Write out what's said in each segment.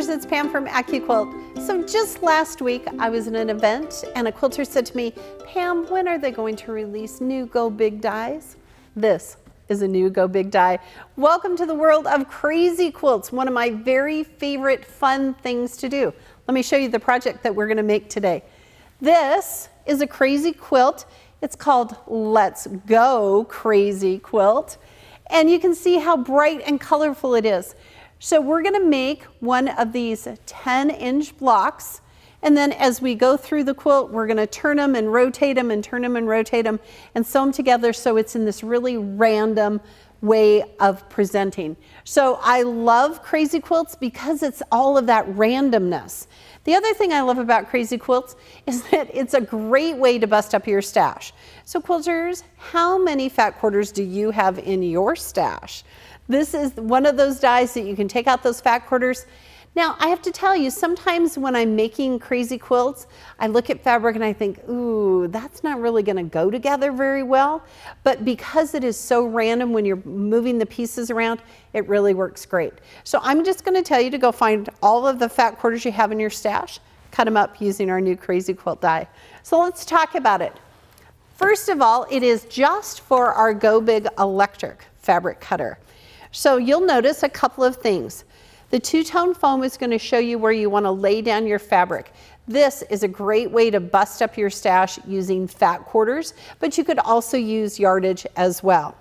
It's Pam from AccuQuilt. So just last week I was at an event and a quilter said to me, Pam, when are they going to release new Go Big dies? This is a new Go Big die. Welcome to the world of Crazy Quilts, one of my very favorite fun things to do. Let me show you the project that we're going to make today. This is a Crazy Quilt. It's called Let's Go Crazy Quilt. And you can see how bright and colorful it is. So we're going to make one of these 10-inch blocks, and then as we go through the quilt, we're going to turn them and rotate them and turn them and rotate them and sew them together so it's in this really random way of presenting. So I love Crazy Quilts because it's all of that randomness. The other thing I love about Crazy Quilts is that it's a great way to bust up your stash. So quilters, how many fat quarters do you have in your stash? This is one of those dies that you can take out those fat quarters. Now, I have to tell you, sometimes when I'm making Crazy Quilts, I look at fabric and I think, ooh, that's not really going to go together very well. But because it is so random when you're moving the pieces around, it really works great. So I'm just going to tell you to go find all of the fat quarters you have in your stash, cut them up using our new Crazy Quilt die. So let's talk about it. First of all, it is just for our Go Big electric fabric cutter. So you'll notice a couple of things. The two-tone foam is going to show you where you want to lay down your fabric. This is a great way to bust up your stash using fat quarters, but you could also use yardage as well.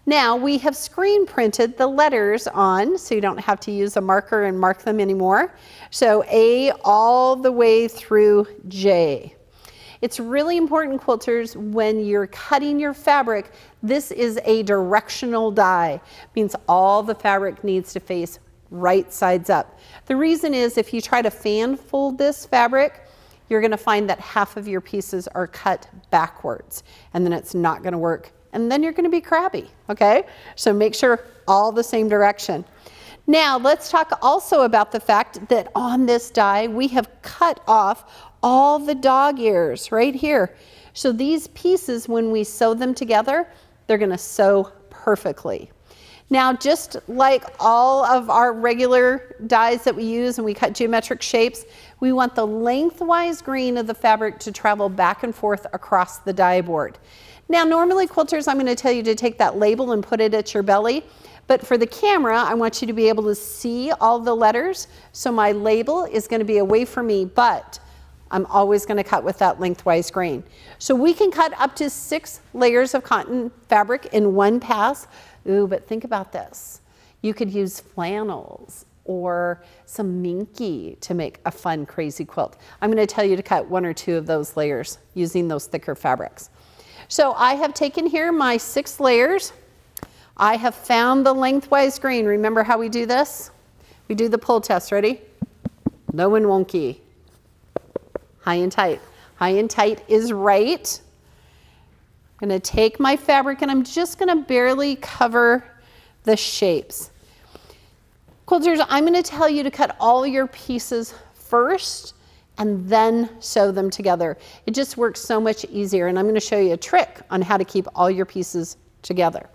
Now we have screen printed the letters on, so you don't have to use a marker and mark them anymore. So A all the way through J. It's really important, quilters, when you're cutting your fabric, this is a directional die. It means all the fabric needs to face right sides up. The reason is if you try to fan fold this fabric, you're going to find that half of your pieces are cut backwards, and then it's not going to work. And then you're going to be crabby, okay? So make sure all the same direction. Now let's talk also about the fact that on this die we have cut off all the dog ears right here. So these pieces, when we sew them together, they're going to sew perfectly. Now, just like all of our regular dies that we use and we cut geometric shapes, we want the lengthwise grain of the fabric to travel back and forth across the die board. Now, normally quilters, I'm going to tell you to take that label and put it at your belly. But for the camera, I want you to be able to see all the letters. So my label is going to be away from me, but I'm always going to cut with that lengthwise grain. So we can cut up to 6 layers of cotton fabric in one pass. Ooh, but think about this. You could use flannels or some minky to make a fun Crazy Quilt. I'm going to tell you to cut 1 or 2 of those layers using those thicker fabrics. So I have taken here my 6 layers. I have found the lengthwise grain. Remember how we do this? We do the pull test. Ready? Low and wonky. High and tight. High and tight is right. I'm going to take my fabric and I'm just going to barely cover the shapes. Quilters, I'm going to tell you to cut all your pieces first and then sew them together. It just works so much easier, and I'm going to show you a trick on how to keep all your pieces together.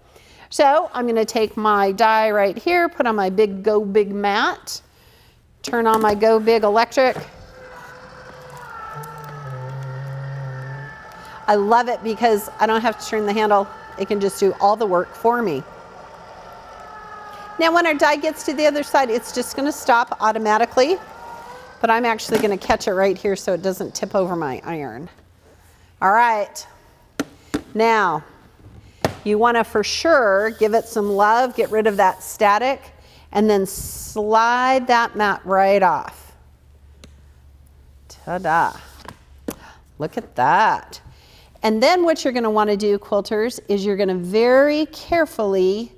So I'm going to take my die right here, put on my big Go Big mat, turn on my Go Big electric. I love it because I don't have to turn the handle. It can just do all the work for me. Now when our die gets to the other side, it's just going to stop automatically, but I'm actually going to catch it right here so it doesn't tip over my iron. All right. Now, you want to for sure give it some love, get rid of that static, and then slide that mat right off. Ta-da. Look at that. And then what you're going to want to do, quilters, is you're going to very carefully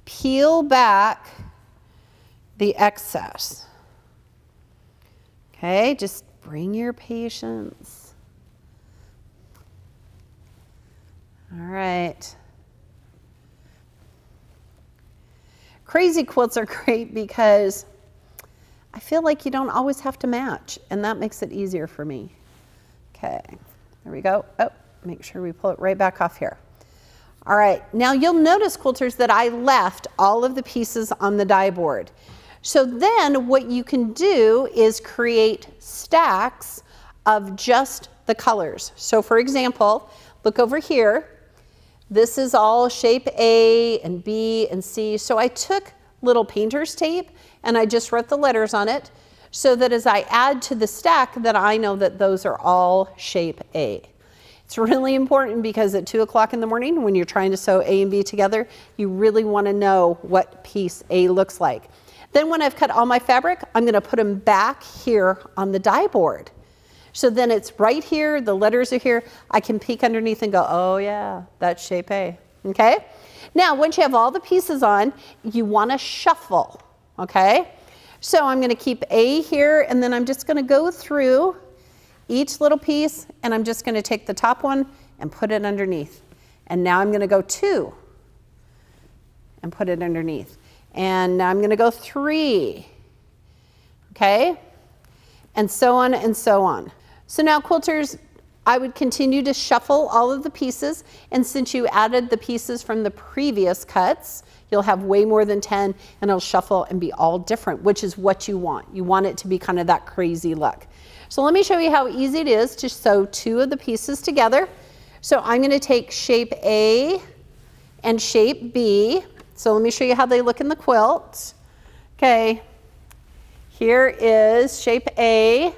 peel back the excess. Okay, just bring your patience. All right. Crazy quilts are great because I feel like you don't always have to match, and that makes it easier for me. Okay, there we go. Oh, make sure we pull it right back off here. All right, now you'll notice, quilters, that I left all of the pieces on the die board. So then what you can do is create stacks of just the colors. So for example, look over here. This is all shape A and B and C. So I took little painter's tape and I just wrote the letters on it so that as I add to the stack that I know that those are all shape A. It's really important because at 2 o'clock in the morning when you're trying to sew A and B together, you really want to know what piece A looks like. Then when I've cut all my fabric, I'm going to put them back here on the die board. So then it's right here, the letters are here. I can peek underneath and go, oh yeah, that's shape A, okay? Now, once you have all the pieces on, you want to shuffle, okay? So I'm going to keep A here, and then I'm just going to go through each little piece, and I'm just going to take the top one and put it underneath. And now I'm going to go 2 and put it underneath. And now I'm going to go 3, okay? And so on and so on. So now, quilters, I would continue to shuffle all of the pieces, and since you added the pieces from the previous cuts, you'll have way more than 10, and it'll shuffle and be all different, which is what you want. You want it to be kind of that crazy look. So let me show you how easy it is to sew 2 of the pieces together. So I'm going to take shape A and shape B. So let me show you how they look in the quilt. Okay, here is shape A.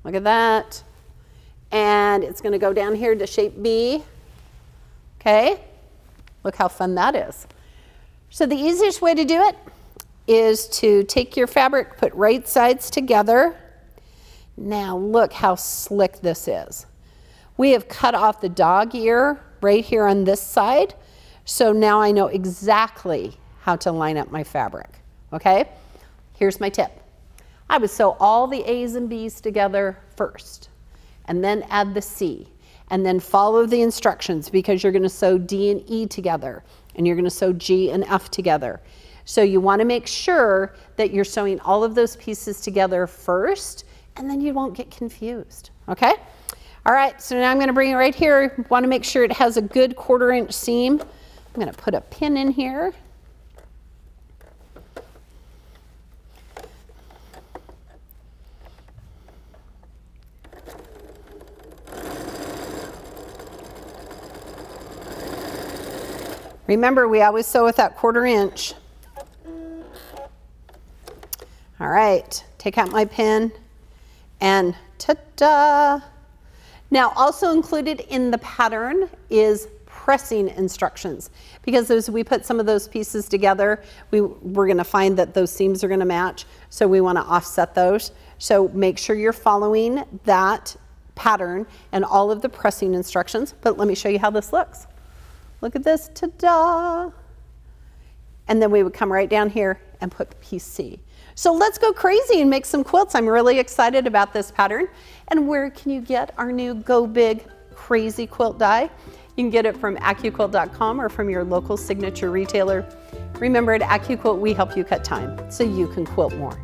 Look at that. And it's going to go down here to shape B. Okay, look how fun that is. So the easiest way to do it is to take your fabric, put right sides together. Now look how slick this is. We have cut off the dog ear right here on this side. So now I know exactly how to line up my fabric, okay? Here's my tip. I would sew all the A's and B's together first, and then add the C, and then follow the instructions because you're going to sew D and E together, and you're going to sew G and F together. So you want to make sure that you're sewing all of those pieces together first, and then you won't get confused, okay? All right, so now I'm going to bring it right here. Want to make sure it has a good 1/4 inch seam. I'm going to put a pin in here. Remember, we always sew with that 1/4 inch. All right, take out my pin and ta-da! Now, also included in the pattern is pressing instructions, because as we put some of those pieces together, we're going to find that those seams are going to match, so we want to offset those. So make sure you're following that pattern and all of the pressing instructions. But let me show you how this looks. Look at this, ta-da! And then we would come right down here and put piece C. So let's go crazy and make some quilts. I'm really excited about this pattern. And where can you get our new Go Big Crazy Quilt die? You can get it from AccuQuilt.com or from your local signature retailer. Remember, at AccuQuilt, we help you cut time so you can quilt more.